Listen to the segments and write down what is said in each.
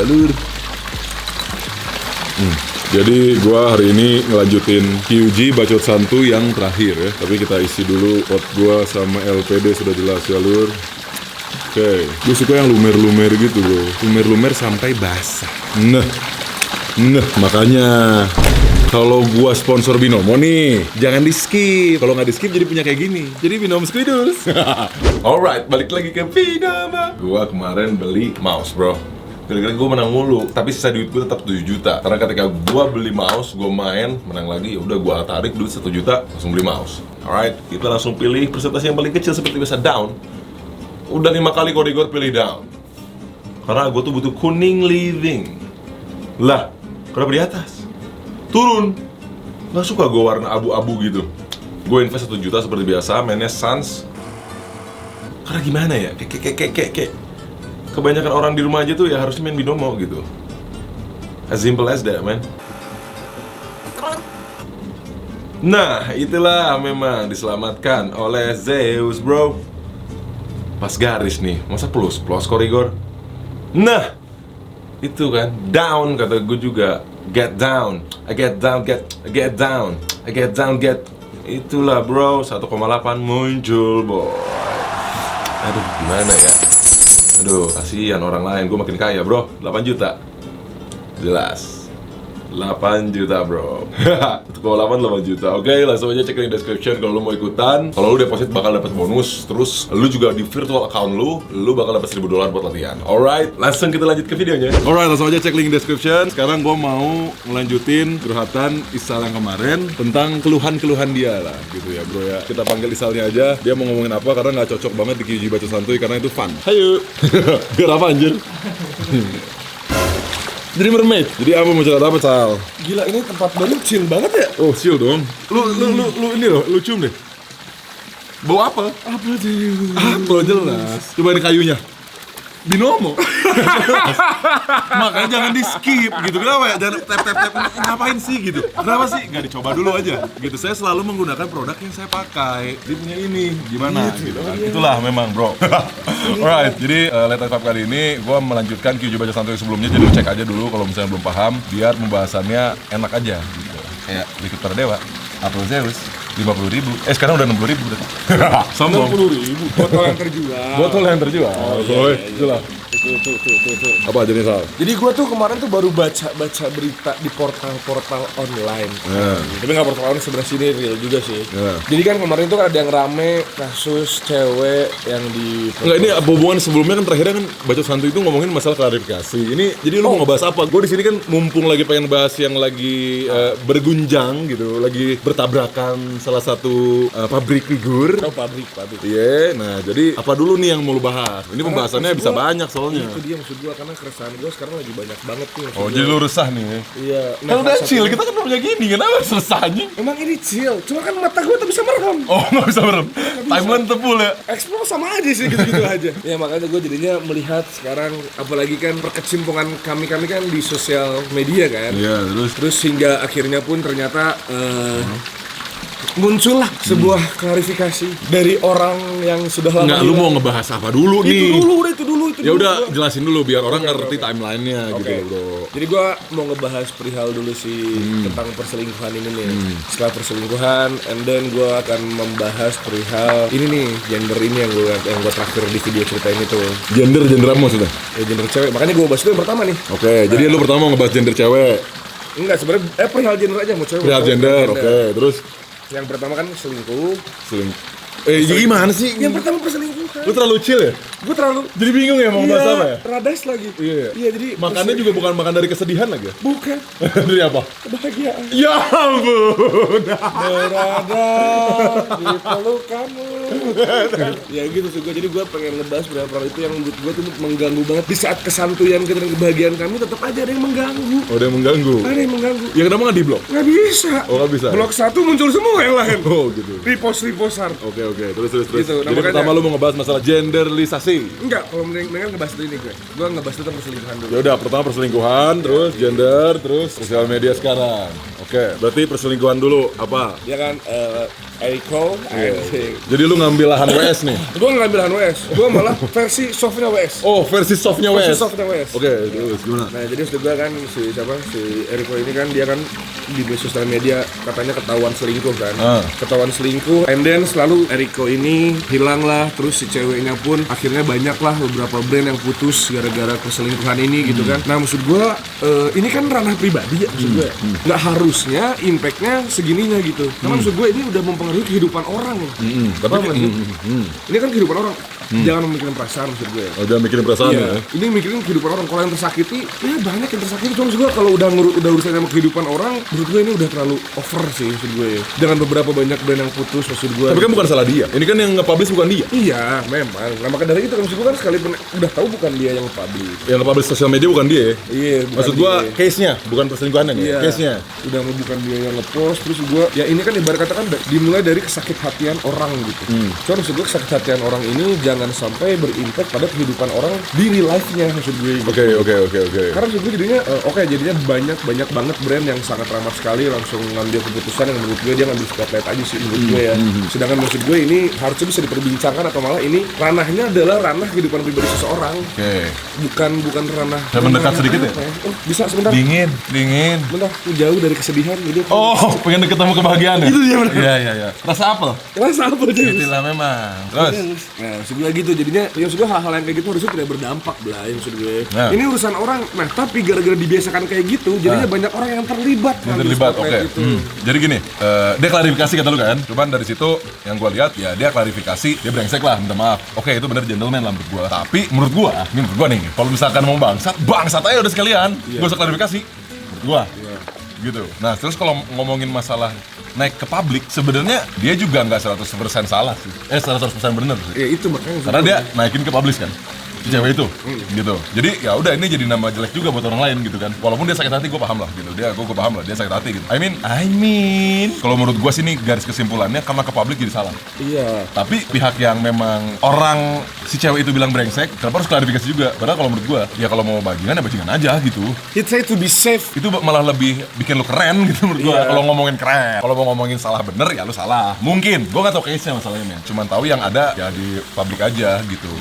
lur. Jadi gua hari ini ngelanjutin QG bacot santuy yang terakhir ya. Tapi kita isi dulu pot gua sama LPD sudah jelas ya lur. Oke, gue suka yang lumer-lumer gitu bro. Lumer-lumer sampai basah. Nah, makanya kalau gua sponsor Binomo nih, jangan di skip. Kalau nggak di skip jadi punya kayak gini. Jadi Binomo Squidus. Alright, balik lagi ke Binomo. Gua kemarin beli mouse bro. Kira-kira gue menang mulu, tapi sisa duit gue tetap 7 juta. Karena ketika gue beli mouse, gue main, menang lagi, ya udah gue tarik duit 1 juta, langsung beli mouse. Alright, kita langsung pilih presentasi yang paling kecil seperti biasa down. Udah 5 kali koridor pilih down. Karena gue tuh butuh kuning living. Lah, kenapa di atas? Turun. Gak suka gue warna abu-abu gitu. Gue invest 1 juta seperti biasa, mainnya Sans. Karena gimana ya? Kayak kebanyakan orang di rumah aja tuh ya harusnya main Binomo gitu. As simple as that, man. Nah, itulah memang diselamatkan oleh Zeus, bro. Pas garis nih, masa plus koridor. Nah, itu kan, down kata gue juga. Get down, I get down, get down, I get down, get. Itulah bro, 1,8 muncul, boy. Aduh, gimana ya? Aduh, kasihan orang lain, gue makin kaya bro. 8 juta. Jelas 8 juta bro. 1,8 juta. Oke, langsung aja cek di description kalau lo mau ikutan. Kalau lo deposit bakal dapat bonus. Terus lo juga di virtual account lo bakal dapat $1.000 buat latihan. Alright, langsung kita lanjut ke videonya. Alright, langsung aja cek link description. Sekarang gue mau ngelanjutin curhatan Isal yang kemarin tentang keluhan-keluhan dia lah gitu ya bro ya. Kita panggil Isalnya aja. Dia mau ngomongin apa karena nggak cocok banget di QG baca santuy karena itu fun. Hayo. Biar apa anjir? Jadi mermaid. Jadi apa mau cerita apa, Sal? Gila, ini tempat baru chill banget ya? Oh, chill dong. Lu ini loh, lu cium deh. Bau apa? Apa tuh? Apa jelas. Coba di kayunya. Binomo. Makanya jangan di skip gitu. Kenapa ya? Jangan tap. Ngapain sih gitu? Kenapa sih? Nggak dicoba dulu aja. Gitu. Saya selalu menggunakan produk yang saya pakai. Dia punya ini. Gimana? Gitu kan. Itulah memang bro. Alright. Jadi Late Night Vibe kali ini gue melanjutkan QG baca santuy sebelumnya. Jadi lu cek aja dulu kalau misalnya belum paham. Biar pembahasannya enak aja gitu. Kayak Bikut Perdewa, April Zeus, 50.000. Sekarang udah 60.000 udah. Sombong. 60.000. Botol yang terjual. Botol yang terjual. Oh, iya. Itulah. Tuh. Apa aja nih, Sal? Jadi gue tuh kemarin tuh baru baca berita di portal online. Tapi nggak portal online sebenarnya sini real juga sih. Jadi kan kemarin tuh ada yang rame kasus cewek yang di. Enggak, ini hubungan sebelumnya kan terakhirnya kan baca santuy itu ngomongin masalah klarifikasi. Ini jadi lu mau ngebahas apa? Gue di sini kan mumpung lagi pengen bahas yang lagi bergunjang gitu, lagi bertabrakan salah satu pabrik figur. Oh, pabrik. Iya, nah jadi apa dulu nih yang mau lu bahas? Ini pembahasannya bisa banyak soalnya. Itu dia maksud gue, karena keresahan gue sekarang lagi banyak banget tuh. Oh, jadi lu resah nih? Iya. Kan udah chill, kita kan punya gini, kenapa resah anjing? Emang ini chill, cuma kan mata gue tuh bisa merem. Oh, nggak bisa merem? Timeline tebul ya? Explore sama aja sih, gitu-gitu aja. Ya makanya gue jadinya melihat sekarang, apalagi kan perkecimpungan kami kan di sosial media kan. Iya, terus hingga akhirnya pun ternyata muncullah sebuah klarifikasi dari orang yang sudah lama. Enggak, lu mau ngebahas apa dulu nih? Itu dulu. Ya udah jelasin dulu biar orang ngerti timelinenya gitu loh bro. Jadi gue mau ngebahas perihal dulu sih tentang perselingkuhan ini nih. Setelah perselingkuhan, and then gue akan membahas perihal ini nih, gender ini yang gue terakhir di video cerita ini tuh. Gender apa maksudnya? Ya gender cewek, makanya gue bahas itu yang pertama nih. Oke, jadi lu pertama mau ngebahas gender cewek. Enggak, sebenarnya perihal gender aja, mau cewek. Perihal gender, oke. Terus yang pertama kan selingkuh. Gimana sih? Yang pertama perselingkuhan. Lu terlalu chill ya? Gue terlalu. Jadi bingung ya mau bahas apa ya? Radas lagi. Iya, jadi makannya juga bukan makan dari kesedihan lagi ya? Bukan. Dari apa? Kebahagiaan. Ya ampun. Berada di peluk kamu. Ya gitu sih gue. Jadi gue pengen ngebahas berapa itu yang menurut gue tuh mengganggu banget. Di saat kesantuyan kita dan kebahagiaan kami tetap aja ada yang mengganggu. Oh, ada yang mengganggu? Ada yang mengganggu. Ya kenapa nggak di blok? Nggak bisa. Oh, nggak bisa? Blok 1 muncul semua yang lain. Oh gitu. Repost-repostan. Oke. Terus. Gitu, jadi pertama lu mau ngebahas masalah genderlisasi. Enggak, kalau mendingan ngebahas itu ini gue ngebahas tentang perselingkuhan dulu. Ya udah, pertama perselingkuhan, terus gender, terus sosial media sekarang. Oke, berarti perselingkuhan dulu apa? Ya kan, Eriko, Jadi lu ngambil lahan WS nih? gue ngambil lahan WS, gue malah versi softnya WS. Oh, versi softnya Versi WS? softnya WS. Oke, terus gimana? Nah jadi maksud gue kan si Eriko ini kan dia kan di sosial media katanya ketahuan selingkuh kan, ketahuan selingkuh, and then selalu Eriko ini hilang lah, terus si ceweknya pun akhirnya banyak lah beberapa brand yang putus gara-gara perselingkuhan ini gitu kan. Nah maksud gue ini kan ranah pribadi ya maksud gue, nggak harusnya impactnya segininya gitu, karena maksud gue ini udah mempengaruhi kehidupan orang loh. Tapi Ini kan kehidupan orang. Jangan memikirkan perasaan maksud gue. udah mikirin perasaan ya? Ini mikirin kehidupan orang. Kalau yang tersakiti, ya banyak yang tersakiti. Cuma maksud gue kalau udah urusan sama kehidupan orang, menurut gue ini udah terlalu over sih maksud gue. Dengan beberapa banyak brand yang putus maksud gue. Tapi kan bukan salah dia. Ini kan yang nge-publish bukan dia. Iya, memang. Nah maka dari itu kan maksud gue kan sekalipun udah tahu bukan dia yang publish. Yang nge-publish sosial media bukan dia ya? Iya, bukan Maksud gua dia. case-nya, bukan perselingkuhannya nih. Iya. Case-nya. Udah bukan dia yang nge-post, terus gue ya ini kan ibarat kata kan dimulai dari kesakit hatian orang gitu. Cuma maksud gue kesakit hatian orang ini jangan sampai berimpact pada kehidupan orang di real life-nya maksud gue gitu. Oke. Karena maksud gue jadinya jadinya banyak banget brand yang sangat ramah sekali langsung ngambil keputusan yang menurut gue dia ngambil spotlight aja sih menurut gue ya. Sedangkan maksud gue ini harusnya bisa diperbincangkan atau malah ini ranahnya adalah ranah kehidupan pribadi seseorang. Oke. Bukan ranah. Saya mendekat sedikit ya? Oh, bisa sebentar. Dingin. Bentar, jauh dari kesedihan jadi. Oh, pengen deket sama kebahagiaan ya? Itu dia benar. Iya. Rasa apa? Rasa apa aja? Itulah memang. Terus? Nah, maksud gue gitu, jadinya ya maksud gue hal-hal yang kayak gitu harusnya tidak berdampak lah ya maksud gue. Nah. Ini urusan orang, nah tapi gara-gara dibiasakan kayak gitu, jadinya banyak orang yang terlibat. Yang ngambil terlibat, oke. spotlight itu. Jadi gini, dia klarifikasi kata lu kan? Cuman dari situ yang gua lihat ya dia klarifikasi, dia brengsek lah, minta maaf. Oke, itu bener gentleman lah menurut gua. Tapi menurut gua nih, kalau misalkan mau bangsat aja udah sekalian. Gua usah klarifikasi. Menurut gua. Gitu. Nah, terus kalau ngomongin masalah naik ke publik, sebenarnya dia juga nggak 100% salah sih. 100% bener sih. Ya itu makanya. Karena dia naikin ke publish kan. Si cewek itu, gitu. Jadi ya udah ini jadi nama jelek juga buat orang lain gitu kan. Walaupun dia sakit hati, gue paham lah gitu. Gue paham lah dia sakit hati gitu. I mean, kalau menurut gue sih ini garis kesimpulannya karena ke publik jadi salah. Iya. Tapi pihak yang memang orang si cewek itu bilang brengsek, kenapa harus klarifikasi juga? Padahal kalau menurut gue, ya kalau mau bajingan ya bajingan aja gitu. He try to be safe. Itu malah lebih bikin lu keren gitu menurut gue. Iya. Kalau ngomongin keren, kalau mau ngomongin salah bener ya lu salah. Mungkin, gue nggak tahu case-nya masalahnya. Cuman tahu yang ada ya di publik aja gitu.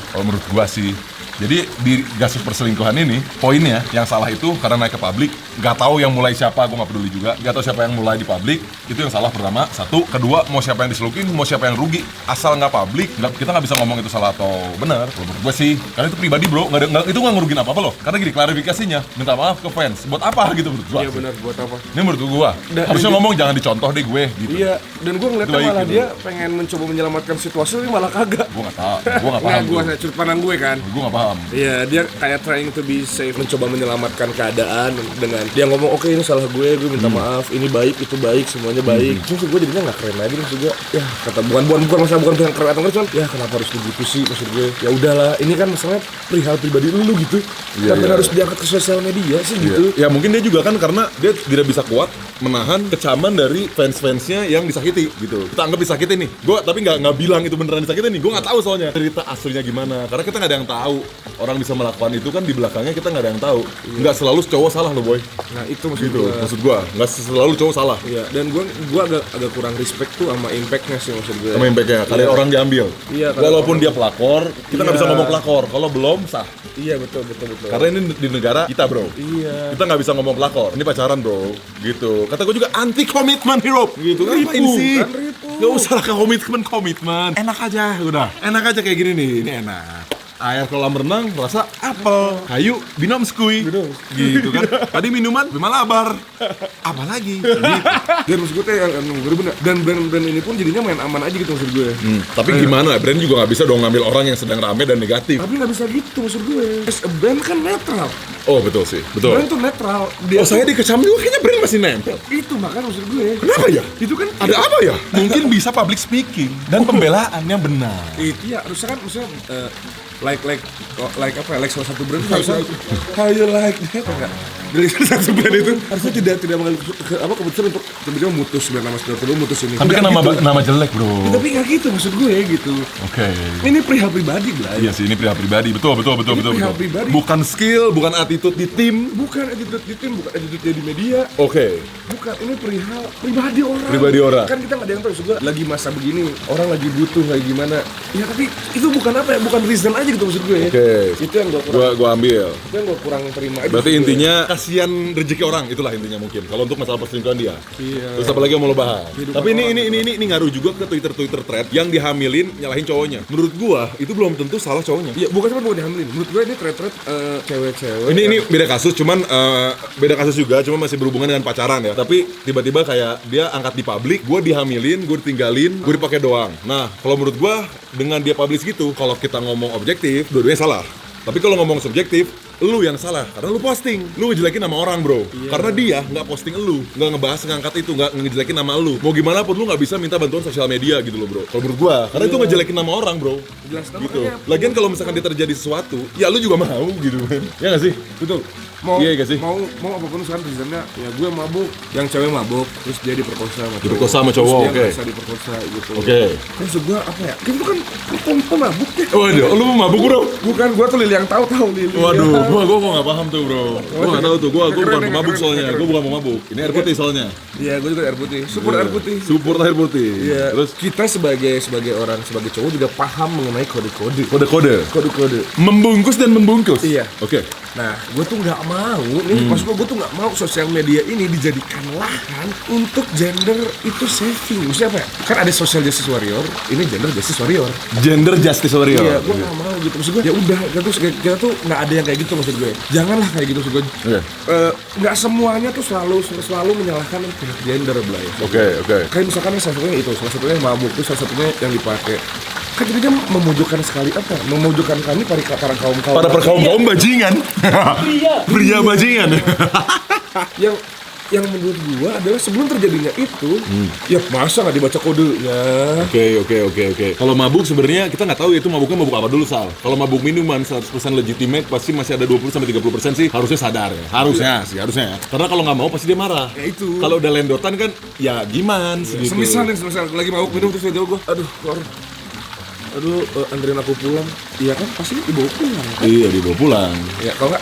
Kalau menurut gua sih. Jadi di kasus perselingkuhan ini, poinnya yang salah itu karena naik ke publik, nggak tahu yang mulai siapa, gua nggak peduli juga, nggak tahu siapa yang mulai di publik, itu yang salah pertama. Satu, kedua, mau siapa yang diselingkuhin, mau siapa yang rugi, asal nggak publik, kita nggak bisa ngomong itu salah atau benar. Kalau menurut gua sih, karena itu pribadi bro, itu nggak ngerugin apa-apa loh. Karena gini klarifikasinya, minta maaf ke fans, buat apa gitu menurut gua. Iya benar, buat apa? Ini menurut gua, harusnya ngomong jangan dicontoh deh gue gitu. Iya, dan gue ngeliatnya Baik, malah gitu. dia pengen mencoba menyelamatkan situasi tapi malah kagak. Gua nggak paham. Gue sudut pandang gue kan. Gua nggak paham. Iya, dia kayak trying to be safe, mencoba menyelamatkan keadaan dengan dia ngomong oke ini salah gue minta maaf, ini baik, itu baik, semuanya baik. Terus gue jadinya nggak keren lagi maksud gue. Ya kata bukan masalah bukan yang keren atau enggak, cuman ya kenapa harus begitu sih maksud gue. Ya udahlah, ini kan masalah perihal pribadi lu gitu. Kenapa harus diangkat ke sosial media sih gitu. Ya mungkin dia juga kan karena dia tidak bisa kuat menahan kecaman dari fans-fansnya yang disakiti gitu. Kita anggap disakiti nih. Gue tapi nggak bilang itu beneran disakiti nih. Gue nggak tahu soalnya cerita aslinya gimana. Karena kita nggak ada yang tahu. Orang bisa melakukan itu kan di belakangnya kita nggak ada yang tahu. Nggak selalu cowok salah loh boy. Nah itu maksud Gitu. gue. Maksud gue nggak selalu cowok salah. Iya, dan gue agak kurang respect tuh sama impactnya sih maksud gue. Sama impactnya. Kalian orang diambil. Iya, kalian Walaupun orang- dia pelakor, kita nggak Iya. bisa ngomong pelakor. Kalau belum sah. Iya betul. Karena ini di negara kita bro. Iya. Kita nggak bisa ngomong pelakor. Ini pacaran bro. Gitu. Kata gue juga anti komitmen hero. Gitu. Ngapain sih? Kan ribu. Gak usah lah ke komitmen. Enak aja udah. Enak aja kayak gini nih. Ini enak. Air kolam renang rasa apel, kayu binomskui, gitu kan. Tadi minuman bimalabar, apa lagi? Gitu. Dan maksud gue tuh yang bener-bener. Dan brand ini pun jadinya main aman aja gitu maksud gue. Tapi gimana? Brand juga nggak bisa dong ngambil orang yang sedang rame dan negatif. Tapi nggak bisa gitu maksud gue. As a brand kan netral. Oh betul sih, betul. Brand tuh netral. Dia Oh saya dikecam juga kayaknya brand masih nempel. itu makanya maksud gue. Kenapa ya? Itu kan Ada apa ya? Mungkin bisa public speaking dan pembelaan yang benar. itu ya harusnya kan maksudnya like apa ya, like salah satu brand itu harusnya how you like that enggak dari salah satu brand itu harusnya tidak mengambil keputusan untuk tiba-tiba mutus biar nama sudah perlu mutus ini. Tapi kan Nggak gitu. nama jelek bro. Ya, tapi nggak gitu maksud gue gitu. Oke. Ini perihal pribadi lah. Iya sih ini perihal pribadi, betul. perihal pribadi. Bukan skill, bukan attitude di tim. Bukan attitude di tim, bukan attitude di media. Oke. Bukan, ini perihal pribadi orang. Pribadi orang. Kan kita nggak ada yang tahu juga lagi masa begini, orang lagi butuh kayak gimana. Ya tapi itu bukan apa ya, bukan reason aja gitu maksud gue. Oke. Itu yang gue kurang. Gua ambil. Itu yang gue kurang terima aja. Berarti maksud gue. intinya kasihan rezeki orang, itulah intinya mungkin. Kalau untuk masalah perselingkuhan dia. Iya. Terus apa lagi yang mau lo bahas? Kehidupan Tapi ini ngaruh juga ke Twitter thread yang dihamilin nyalahin cowoknya. Menurut gua itu belum tentu salah cowoknya. Iya, bukan cuma bukan dihamilin. Menurut gue ini thread cewek-cewek. Ini beda kasus, cuman beda kasus juga, cuma masih berhubungan dengan pacaran ya. Tapi tiba-tiba kayak dia angkat di publik, gue dihamilin, gue ditinggalin, gue dipakai doang. Nah, kalau menurut gue dengan dia publish gitu, kalau kita ngomong objektif, dua-duanya salah. Tapi kalau ngomong subjektif, lu yang salah karena lu posting, lu ngejelekin nama orang bro. Karena dia nggak posting lu, nggak ngebahas ngangkat itu, nggak ngejelekin nama lu. Mau gimana pun lu nggak bisa minta bantuan sosial media gitu loh bro. Kalau menurut gua, karena itu ngejelekin nama orang bro. Jelas Gitu. Lagian kalau misalkan dia terjadi sesuatu, ya lu juga mau gitu kan. Ya nggak sih? betul. Mau Iya nggak sih? mau apapun sekarang tulisannya ya gue mabuk, yang cewek mabuk, terus dia diperkosa sama cowok. Diperkosa sama cowok, Terus dia oke. ngerasa diperkosa gitu. Oke. Maksud gue apa ya? Itu kan pemabuk ya. Waduh, lu mau mabuk bro? Bukan, gue tuh Lili yang tahu Lili. Waduh, gua nggak paham tuh bro. Gua nggak tahu tuh. Gua Keren, bukan keren, pemabuk keren, soalnya. keren. Gua bukan pemabuk. Ini air putih soalnya. Iya, gue juga air putih. Support air putih. Support air putih. Iya. Terus Kita sebagai orang, sebagai cowok juga paham mengenai kode-kode. kode-kode. Kode-kode. Membungkus dan membungkus. Iya. Oke. Nah, gue tuh nggak mau nih, maksud gue tuh nggak mau sosial media ini dijadikan lahan untuk gender itu saving. Maksudnya apa ya? Kan ada social justice warrior, ini gender justice warrior. Gender justice warrior. Iya, gue nggak mau gitu. Maksud gue, ya udah, kita tuh nggak ada yang kayak gitu maksud gue. Janganlah kayak gitu maksud gue. Oke. Nggak semuanya tuh selalu menyalahkan pihak gender belah ya. Oke. Kayak misalkan salah satunya itu, salah satunya mabuk, itu salah satunya yang dipakai. Kan jadinya memojokkan sekali apa? Memojokkan kami para kaum Para perkaum bajingan. Pria bajingan. yang menurut gua adalah sebelum terjadinya itu, ya masa nggak dibaca kodenya? Oke. Kalau mabuk sebenarnya kita nggak tahu itu mabuknya mabuk apa dulu Sal. Kalau mabuk minuman 100% legitimate pasti masih ada 20-30% sih harusnya sadar ya. Harusnya ya. Karena kalau nggak mau pasti dia marah. Ya itu. Kalau udah lendotan kan ya gimana segitu. Semisal lagi mabuk minum terus dia gua, anterin aku pulang. Iya kan pasti dibawa pulang kan? Iya dibawa pulang. Ya kalau nggak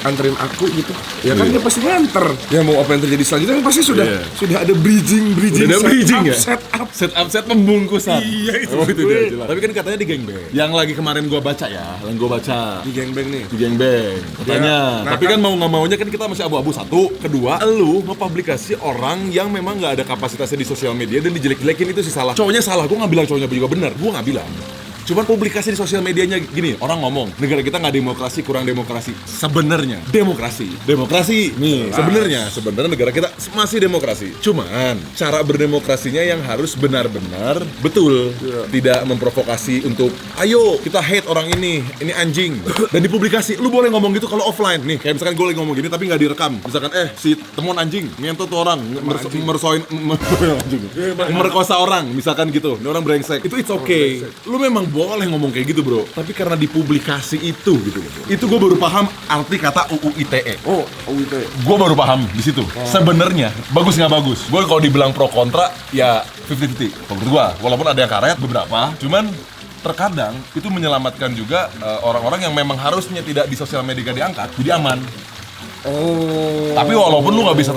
anterin aku gitu. Ya kan dia pasti nganter. Ya mau apa yang terjadi selanjutnya kan pasti sudah ada bridging Udah ada bridging ya? set up pembungkusan. Iya, itu Oh itu gue. dia jelas. Tapi kan katanya di gangbang. Yang lagi kemarin gua baca ya, di gangbang nih. di gangbang katanya. Ya, nah Tapi kan- kan mau nggak maunya kan kita masih abu-abu. Satu, kedua, lu ngepublikasi orang yang memang nggak ada kapasitasnya di sosial media dan dijelek-jelekin itu sih salah. Cowoknya salah, gua nggak bilang cowoknya juga benar, gua nggak bilang. Cuman publikasi di sosial medianya gini, orang ngomong negara kita nggak demokrasi, kurang demokrasi. Sebenarnya demokrasi nih. Sebenarnya negara kita masih demokrasi. Cuman cara berdemokrasinya yang harus benar-benar betul, tidak memprovokasi untuk ayo kita hate orang ini anjing dan dipublikasi. Lu boleh ngomong gitu kalau offline nih, kayak misalkan gue lagi ngomong gini tapi nggak direkam. Misalkan si temuan anjing ngentot tuh orang merkosa orang, misalkan gitu. Ini orang brengsek. Itu it's okay. Lu memang boleh ngomong kayak gitu bro, tapi karena dipublikasi itu gitu loh. Itu gue baru paham arti kata UU ITE. Oh, ITE. Gue baru paham di situ. Sebenarnya bagus nggak bagus. Gue kalau dibilang pro kontra ya 50-50. Menurut gue, walaupun ada yang karet beberapa, cuman terkadang itu menyelamatkan juga orang-orang yang memang harusnya tidak di sosial media diangkat, jadi aman. Oh. Tapi walaupun lu nggak bisa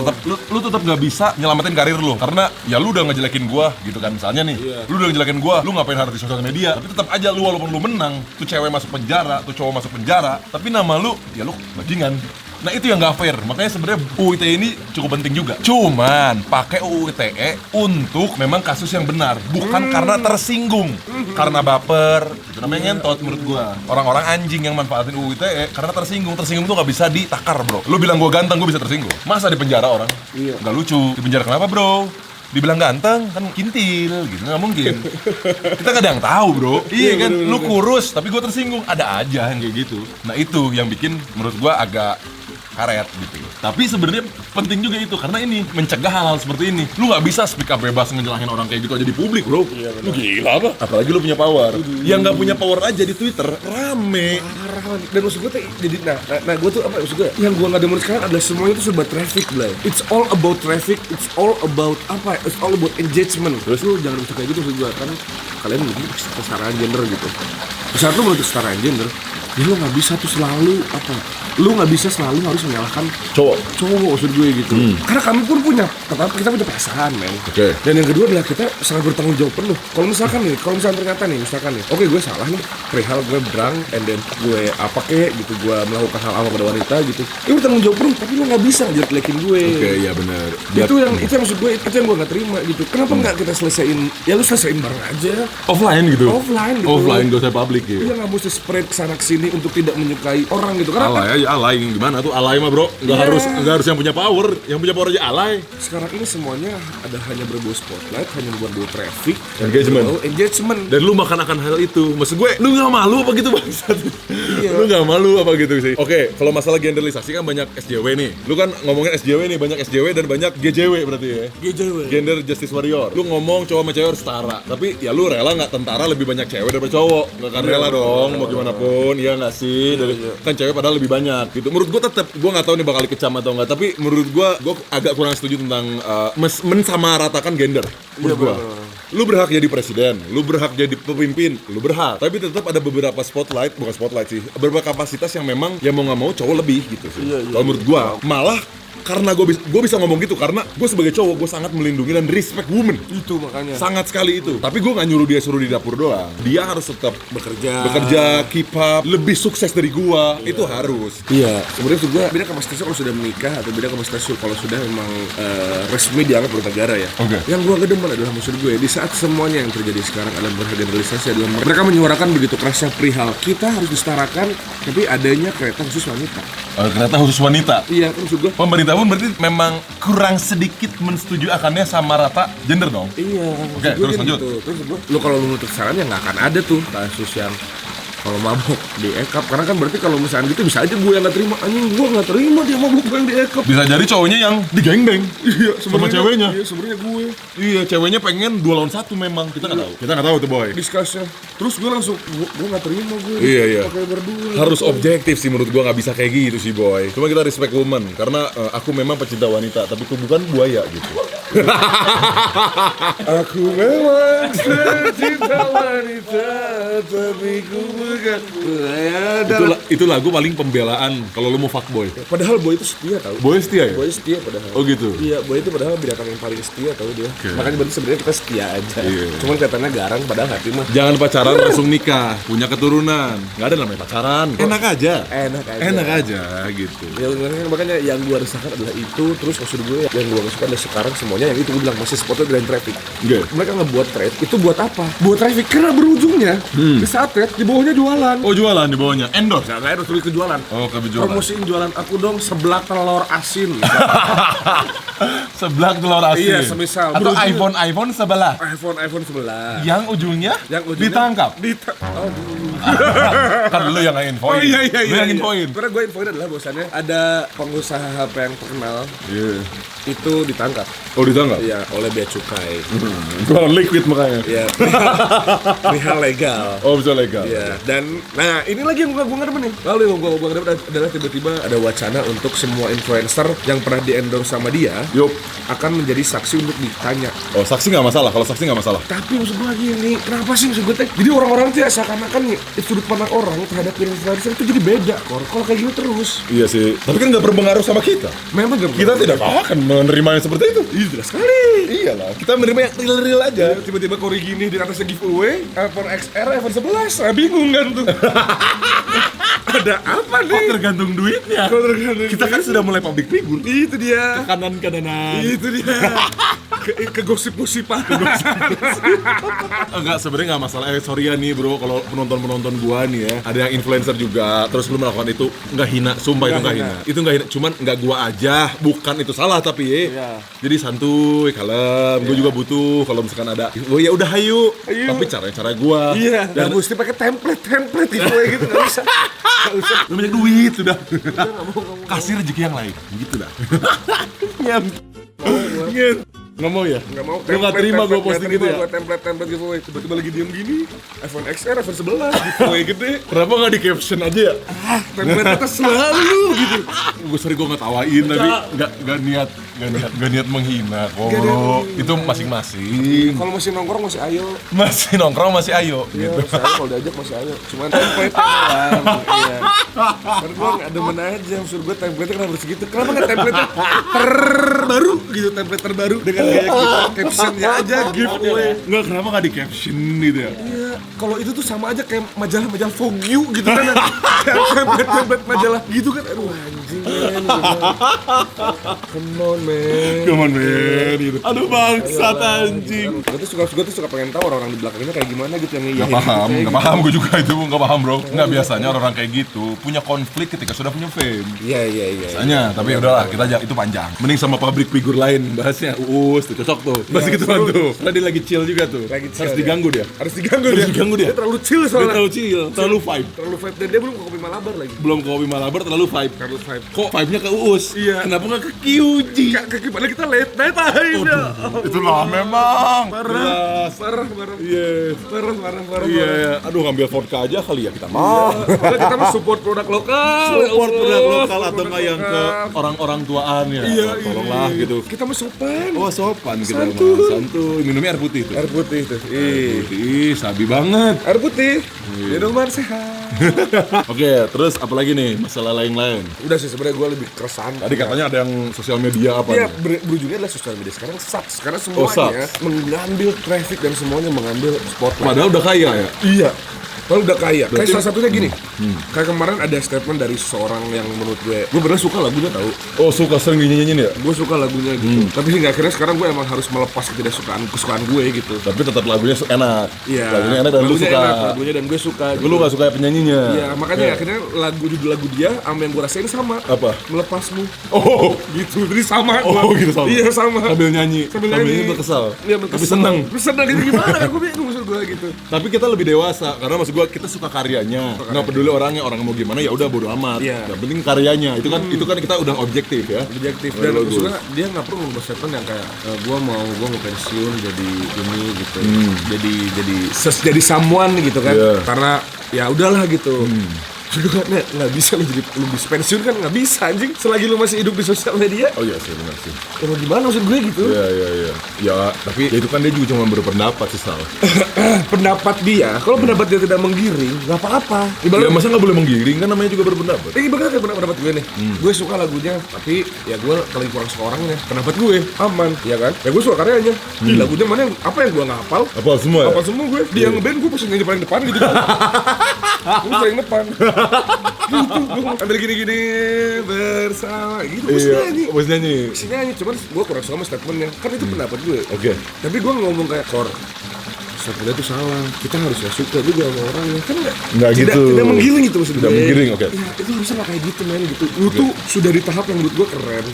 lu tetap nggak bisa nyelamatin karir lu karena ya lu udah ngejelekin gua gitu kan misalnya nih. Lu udah ngejelekin gua, lu ngapain harus di sosial media? Tapi tetap aja lu walaupun lu menang, tuh cewek masuk penjara, tuh cowok masuk penjara, tapi nama lu ya lu bajingan. Nah itu yang nggak fair, makanya sebenarnya UU ITE ini cukup penting juga. Cuman pakai UU ITE untuk memang kasus yang benar, bukan karena tersinggung, karena baper. Itu namanya ngentot menurut gua. Orang-orang anjing yang manfaatin UU ITE karena tersinggung tuh nggak bisa ditakar bro. Lu bilang gua ganteng, gua bisa tersinggung. Masa di penjara orang? Iya. Nggak lucu. Di penjara kenapa bro? Dibilang ganteng kan kintil gitu, nggak mungkin. Kita nggak ada yang tahu bro. Iya kan, lu kurus tapi gua tersinggung, ada aja yang kayak gitu. Nah itu yang bikin menurut gua agak karet gitu. Tapi sebenarnya penting juga itu karena ini mencegah hal-hal seperti ini. Lu nggak bisa speak up bebas ngejelahin orang kayak gitu aja di publik, bro. Lu gila apa? Apalagi lu punya power. Yang nggak punya power aja di Twitter rame. Dan maksud gue tuh jadi nah gue tuh apa maksud gue yang gue nggak demen sekarang adalah semuanya tuh serba traffic, Blay. It's all about traffic, it's all about apa? It's all about engagement. Terus lu jangan bisa kayak gitu maksud gue kan kalian mungkin kesetaraan gender gitu. Saat lu mau kesetaraan gender, ya lu nggak bisa tuh selalu apa? Lu nggak bisa selalu harus menyalahkan Cowok. maksud gue gitu. Karena kami pun punya, kita punya perasaan, men. Oke. Dan yang kedua adalah kita sangat bertanggung jawab penuh. Kalau misalkan ternyata nih, oke gue salah nih, perihal gue drunk, and then gue apa kek gitu, gue melakukan hal apa pada wanita gitu. Itu bertanggung jawab penuh, tapi lu nggak bisa jelek-jelekin gue. Oke, iya benar. Itu yang maksud gue, itu yang gue nggak terima gitu. Kenapa nggak kita selesaiin? Ya lu selesaiin bareng aja. Offline gitu. Offline, gak usah publik ya. Iya nggak mesti spread kesana kesini untuk tidak menyukai orang gitu. Karena Alay aja, alay gimana tuh? Alay mah bro, nggak harus yang punya power aja alay. sekarang ini semuanya ada hanya berbau spotlight, hanya berbau traffic, Engagement. berbau engagement. Dan lu makan akan hal itu. Maksud gue, lu gak malu apa gitu bangsat? Iya. Lu gak malu apa gitu sih? Oke, kalau masalah genderlisasi kan banyak SJW nih. Lu kan ngomongin SJW nih, banyak SJW dan banyak GJW berarti ya. GJW. Gender Justice Warrior. Lu ngomong cowok sama cewek harus setara. Tapi ya lu rela gak tentara lebih banyak cewek daripada cowok? Gak akan rela dong, mau gimana pun. Iya gak sih? Kan cewek padahal lebih banyak gitu. Menurut gue tetap, gue gak tahu nih bakal dikecam atau enggak. Tapi menurut gue agak kurang setuju tentang mensamaratakan gender. Menurut gue. Lu berhak jadi presiden, lu berhak jadi pemimpin, lu berhak. Tapi tetap ada beberapa bukan spotlight sih, beberapa kapasitas yang memang yang mau nggak mau cowok lebih gitu sih. Kalau menurut gua, malah karena gue bisa ngomong gitu karena gue sebagai cowok gue sangat melindungi dan respect women. Itu makanya. Sangat sekali itu. Tapi gue nggak nyuruh dia suruh di dapur doang. Dia harus tetap bekerja, keep up, lebih sukses dari gua. Itu harus. Iya, sebenarnya juga beda kapasitasnya kalau sudah menikah atau beda kapasitasnya kalau sudah memang resmi dianggap bernegara ya. Oke. Yang gua gedeman adalah maksud gue di saat semuanya yang terjadi sekarang adalah bergeneralisasi adalah mereka menyuarakan begitu kerasnya perihal kita harus disetarakan tapi adanya kereta khusus wanita. Kereta khusus wanita. Iya, kan maksud gue. Pemerintah pun berarti memang kurang sedikit mensetujui akannya sama rata gender dong. Iya. Oke, maksud gue terus kan lanjut. gitu. Terus gue, lu kalau lu nuntut saran ya nggak akan ada tuh kasus yang kalau mabuk di ekap karena kan berarti kalau misalnya gitu bisa aja gue yang nggak terima anjing gue nggak terima dia mabuk gue yang di ekap. Bisa jadi cowoknya yang digengbeng. Iya, sama ceweknya. Iya, sebenarnya gue. Iya, ceweknya pengen 2 lawan 1 memang. Kita nggak tahu. Kita nggak tahu tuh boy. Discussnya. Terus gue langsung gue nggak terima gue. Iya. Pakai berdua. Harus objektif sih menurut gua, nggak bisa kayak gitu sih boy. Cuma kita respect woman karena aku memang pecinta wanita tapi aku bukan buaya gitu. Aku memang cinta wanita tapi ku bukan buaya. Itu lagu paling pembelaan kalau lu mau fuckboy. Padahal boy itu setia tau. Boy setia ya? Boy setia padahal. Oh gitu. Iya, boy itu padahal binatang yang paling setia tau dia. Makanya berarti sebenarnya kita setia aja. Iya. Cuman kelihatannya garang padahal hati mah. Jangan pacaran langsung nikah, punya keturunan. Nggak ada namanya pacaran. Enak aja. Enak aja gitu. Ya makanya yang gua resahkan adalah itu. Terus maksud gue yang gua gak suka adalah sekarang semuanya yang itu gue bilang masih spotnya grand traffic. Oke. Mereka ngebuat trade itu buat apa? Buat traffic karena berujungnya di saat trade di bawahnya jualan. Oh jualan di bawahnya. Endorse. Nggak harus tulis ke jualan. Oh kebetulan. Promosiin jualan aku dong seblak telur asin. Seblak telur asin. Iya, semisal. Atau Berujung- iPhone sebelah. iPhone 11. Yang ujungnya, ditangkap. Kan lu yang nge-infoin. Oh iya. Lu yang infoin. Karena gue infoin adalah bahwasannya ada pengusaha HP yang terkenal Iya. itu ditangkap. Oh ditangkap? Iya, oleh bea cukai. Jualan liquid makanya. Iya. Perihal legal. Oh bisa legal. Iya, dan nah ini lagi yang gua nggak demen nih. Lalu yang gua nggak demen adalah tiba-tiba ada wacana untuk semua influencer yang pernah di-endorse sama dia Yup. akan menjadi saksi untuk ditanya. Oh saksi nggak masalah. Kalau saksi nggak masalah. Tapi maksud gua gini, kenapa sih maksud gua teh? Jadi orang-orang tuh ya seakan-akan nih sudut pandang orang terhadap influencer itu jadi beda. Kalau kayak gini terus, Iya sih. Tapi kan nggak berpengaruh sama kita. memang gak Kita tidak akan menerima yang seperti itu. Iya, jelas sekali. Iyalah. Kita menerima yang real-real aja. Tiba-tiba Kori gini di atasnya giveaway iPhone XR, iPhone 11, bingung kan tuh. Ada apa nih? Tergantung duitnya. Kalau tergantung Kita kan sudah mulai public figure. itu dia. Kanan-kananan. Itu dia. ke gosip-gosipan. Enggak, sebenarnya nggak masalah. Sorry ya nih bro, kalau penonton gua nih ya, ada yang influencer juga, terus lu melakukan itu nggak hina, sumpah itu nggak hina. Itu nggak hina, cuman nggak gua aja, bukan itu salah tapi Iya. Jadi santuy, kalem. Gua juga butuh kalau misalkan ada, oh ya udah hayu. Tapi cara gua. Iya. Dan mesti pakai template giveaway gitu nggak bisa. Lu banyak duit sudah. Kasih rezeki yang lain, gitu dah. Nggak mau ya? Nggak mau. Lu nggak terima gue posting gitu ya? Gue template giveaway. Tiba-tiba lagi diem gini, iPhone XR, iPhone 11, giveaway gede. Kenapa nggak di caption aja ya? Template kita selalu gitu. Gue sorry gue ngetawain tapi nggak niat menghina kok. Itu masing-masing. Kalau masih nongkrong masih ayo. Masih nongkrong masih ayo Iya, gitu. masih ayo, kalau diajak masih ayo. Cuman template doang. Iya. Karena gue nggak demen aja, maksud gue template kenapa harus gitu? Kenapa nggak template terbaru gitu, template terbaru dengan gaya kita, captionnya aja giveaway. Nggak, kenapa nggak di caption gitu ya? Iya, kalau itu tuh sama aja kayak majalah-majalah Vogue gitu kan. Template majalah gitu kan. Aduh anjing men. Come on man. Gitu. Aduh bangsat anjing. Gue tuh suka pengen tahu orang-orang di belakangnya kayak gimana gitu yang Nggak paham gue juga itu, nggak paham bro. Nggak, biasanya orang-orang kayak gitu punya konflik ketika sudah punya fame. Iya. Biasanya, tapi udahlah kita aja itu panjang. Mending sama public figure lain bahasnya. Uus tuh cocok tuh. Masih gituan tuh. Karena dia lagi chill juga tuh. Harus diganggu dia. Harus diganggu dia. Dia terlalu chill Dia soalnya. terlalu chill, terlalu vibe. Terlalu vibe dan dia belum ke kopi Malabar lagi. Belum ke Kopi Malabar terlalu vibe. Terlalu vibe. Kok vibe-nya ke Uus? Iya. Kenapa nggak ke QG? Gimana kita late night aja. Itulah memang. Parah. Iya. Parah. Iya. Aduh ngambil vodka aja kali ya kita mah. Kalau kita mau support produk lokal. Support produk lokal atau Support nggak yang ke orang-orang tuaan ya. Iya. Tolonglah gitu. Kita mau sopan. Oh sopan kita mah. Santuy. Santuy. Minumnya air putih tuh. Air putih tuh. Putih, sabi banget. Air putih. Minuman sehat. Oke, terus apa lagi nih masalah lain-lain? Udah sih sebenarnya gue lebih keresahan. Tadi katanya ada yang sosial media apa Iya, nih? berujungnya adalah sosial media sekarang sucks karena Oh, semuanya sucks. mengambil traffic dan semuanya mengambil spotlight. Padahal udah kaya ya? Iya. Kalau udah kaya, kayak Berarti- salah satunya gini. Kayak kemarin ada statement dari seorang yang menurut gue bener suka lagunya tahu. Oh, suka sering dinyanyiin ya? Gue suka lagunya gitu. Tapi hingga akhirnya sekarang gue emang harus melepas kesukaan gue gitu. Tapi tetap lagunya enak. Iya. Lagunya enak dan lu Lagunya suka. enak, lagunya dan gue suka. Lu gak suka penyanyinya? Iya, makanya akhirnya judul lagu dia sama yang gue rasain sama. Apa? Melepasmu. Oh, Gitu. Jadi sama. Oh, gitu sama. Iya, sama. sambil nyanyi. Sambil nyanyi. berkesal. Iya, Tapi seneng. Seneng gitu gimana? Aku bingung maksud gue gitu. Tapi kita lebih dewasa karena maksud gua kita suka karyanya. Nggak peduli orangnya mau gimana ya udah bodo amat. Iya. Yang penting karyanya. Itu kan kita udah objektif ya. Objektif Oh, dan bagus. maksudnya dia nggak perlu ngubah statement yang kayak gue mau pensiun jadi ini gitu jadi someone gitu kan Iya. karena ya udahlah gitu. Juga kan nggak bisa lu bisa pensiun kan nggak bisa anjing selagi lu masih hidup di sosial media. Oh iya sih benar sih. Ya mau gimana maksud gue gitu. Iya. Ya, tapi ya itu kan dia juga cuma berpendapat sih Sal. Pendapat dia kalau pendapat dia tidak menggiring nggak apa-apa. Ya masa nggak boleh menggiring kan namanya juga berpendapat. Ibaratnya kayak pendapat gue nih, gue suka lagunya, tapi ya gue paling kurang suka orangnya. Pendapat gue aman, ya kan? Ya gue suka karyanya. Ih, lagunya mana yang apa yang gue nggak hafal? Apa semua ya? Apa semua gue? Dia ngeband gue pasti nyanyi paling depan gitu. Gue paling depan. Gitu, gue ambil gini-gini bersama gitu. Mesti nyanyi. Bos nyanyi. Mesti nyanyi, cuman gue kurang suka sama statementnya. Kan itu pendapat gue. Oke. Tapi gue ngomong kayak Kor, statementnya itu salah. Kita harusnya suka juga sama orangnya. Kan Nggak gitu. Tidak menggiring gitu maksud Tidak gue. menggiring, oke. Ya, itu harusnya nggak kayak gitu men gitu. Lu tuh sudah di tahap yang menurut gue keren.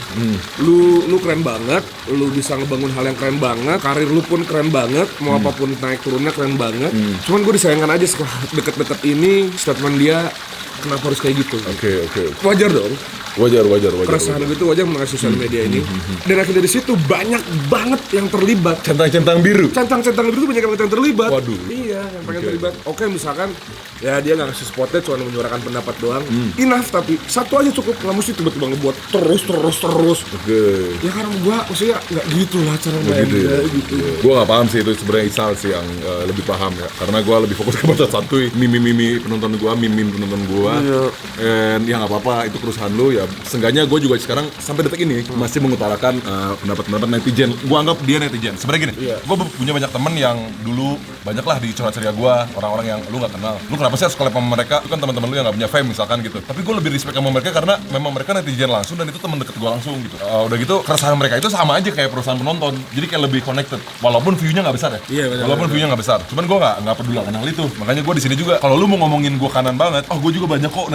Lu keren banget. Lu bisa ngebangun hal yang keren banget. Karir lu pun keren banget. Mau apapun naik turunnya keren banget. Cuman gue disayangkan aja deket-deket ini statement dia kenapa harus kayak gitu. Oke. Wajar dong. Wajar. Keresahan gue itu wajar mengenai sosial media ini. Dan akhirnya dari situ banyak banget yang terlibat. Centang-centang biru. Centang-centang itu banyak yang terlibat. Waduh. Iya, yang pengen terlibat. Oke, misalkan ya dia nggak ngasih spotlight, cuma menyuarakan pendapat doang. Enough, tapi satu aja cukup. Nggak mesti tiba-tiba ngebuat terus. Oke. Ya kan gua maksudnya nggak gitu lah cara Gitu mainnya ya. gitu. Gue gak paham sih itu sebenarnya Isal sih yang lebih paham ya. Karena gue lebih fokus ke baca santuy. Mimi penonton gue, penonton gue. Iya. Dan ya nggak apa-apa itu kerusuhan lu ya. Seenggaknya gue juga sekarang sampai detik ini masih mengutarakan pendapat netizen. Gue anggap dia netizen. Sebenarnya gini, gue punya banyak temen yang dulu banyaklah di curhat ceria gue orang-orang yang lu nggak kenal. Lu kenapa kenapa sih harus collab sama mereka? Itu kan teman-teman lu yang nggak punya fame misalkan gitu. Tapi gue lebih respect sama mereka karena memang mereka netizen langsung dan itu teman deket gue langsung gitu. Udah gitu keresahan mereka itu sama aja kayak perusahaan penonton. Jadi kayak lebih connected. Walaupun view-nya nggak besar ya. Iya, benar, Walaupun view-nya nggak besar. Cuman gue nggak peduli akan hal itu. Makanya gue di sini juga. Kalau lu mau ngomongin gue kanan banget, gue juga banyak kok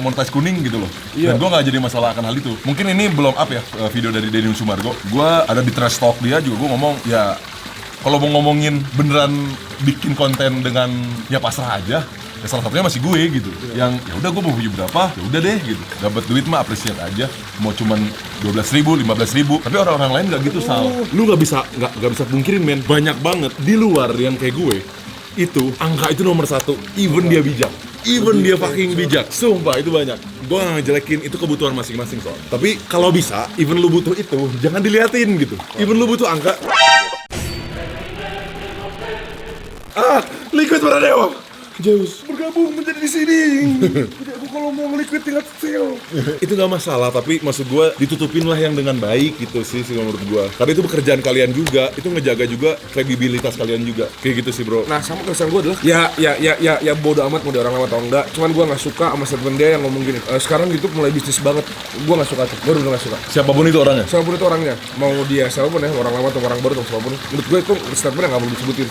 monetize kuning gitu loh. Iya. Dan gue nggak jadi masalah akan hal itu. Mungkin ini belum up ya video dari Deddy Sumargo. Gue ada di trash talk dia juga gue ngomong ya. Kalau mau ngomongin beneran bikin konten dengan ya pasrah aja, ya salah satunya masih gue gitu. Yang ya udah gue mau view berapa, ya udah deh gitu. Dapat duit mah appreciate aja. Mau cuman 12.000, 15.000. Tapi orang-orang lain nggak gitu Sal. Lu nggak bisa pungkirin men. Banyak banget di luar yang kayak gue. Itu angka itu nomor 1. Even dia bijak. Even dia fucking bijak. Sumpah itu banyak. Gue nggak ngejelekin itu kebutuhan masing-masing soal. Tapi kalau bisa, even lu butuh itu, jangan diliatin gitu. Even lu butuh angka. Liquid Pradewa Zeus bergabung menjadi di sini. Jadi aku kalau mau nge-liquid tingkat feel. Itu nggak masalah, tapi maksud gue ditutupin lah yang dengan baik gitu sih menurut gue. Karena itu pekerjaan kalian juga, itu ngejaga juga kredibilitas kalian juga. Kayak gitu sih bro. Nah sama keresahan gue adalah ya bodo amat mau dia orang lama atau enggak. Cuman gue nggak suka sama statement dia yang ngomong gini. Sekarang YouTube mulai bisnis banget. Gue nggak suka tuh. Gue udah nggak suka. Siapapun itu orangnya. Siapapun itu orangnya, mau dia siapapun ya, orang lama atau orang baru atau siapapun. Menurut gue itu statement yang nggak perlu disebutin.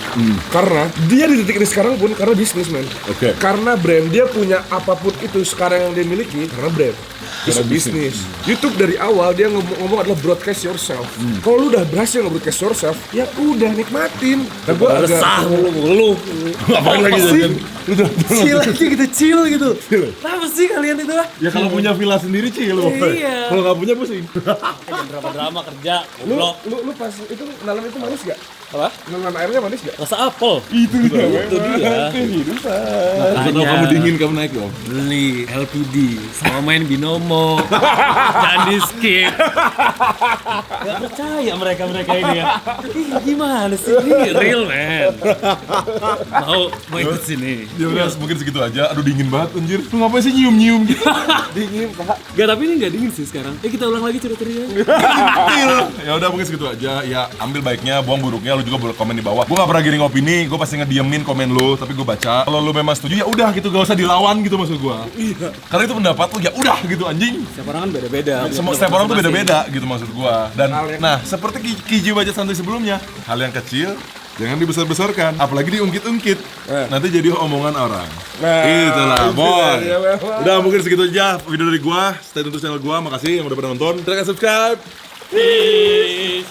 Karena dia di titik ini sekarang pun karena bisnis men. Oke. Karena brand dia punya apapun itu sekarang yang dia miliki karena brand. Karena bisnis. YouTube dari awal dia ngomong adalah broadcast yourself. Kalau lu udah berhasil nge-broadcast yourself, ya udah nikmatin. Dan gue agak Resah lu. Ngapain lagi jajan? Chill aja gitu, chill gitu. Kenapa sih kalian itu? Ya kalau punya villa sendiri chill loh. Iya. Kalau nggak punya pusing. Jam berapa drama kerja, goblok. lu pas itu nalam itu manis gak? Apa? Nalam airnya manis gak? Rasa apel. Itu dia. Itu dia. Kalau kamu dingin kamu naik loh. Beli LPD sama main binomo. Jangan di skip. Gak percaya mereka ini ya. Ih, gimana sih ini real man. Mau ikut sini. Ya udah mungkin segitu aja. Aduh dingin banget anjir. Lu ngapain sih nyium-nyium gitu? Dingin pak. Gak, tapi ini gak dingin sih sekarang. Kita ulang lagi cerita-ceritanya. Ya udah mungkin segitu aja. Ya ambil baiknya, buang buruknya. Lu juga boleh komen di bawah. Gue gak pernah giring opini. Gue pasti ngediemin komen lu. Tapi gue baca. Kalau lu memang setuju ya udah gitu. Gak usah dilawan gitu maksud gue. Iya. Karena itu pendapat lu ya udah gitu anjing. Setiap orang kan beda-beda. Setiap orang tuh beda-beda gitu maksud gue. Dan nah seperti Kiji baca santai sebelumnya. Hal yang kecil jangan dibesar-besarkan, apalagi diungkit-ungkit. Nanti jadi omongan orang. Itulah, boy. Udah mungkin segitu aja video dari gua. Stay tune terus channel gua. Makasih yang udah pada nonton. Silahkan subscribe. Peace.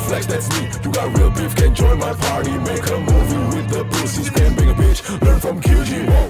Flex, that's me. You got real beef, can join my party. Make a movie with the pussy, scream, bring a bitch. Learn from QG. Whoa.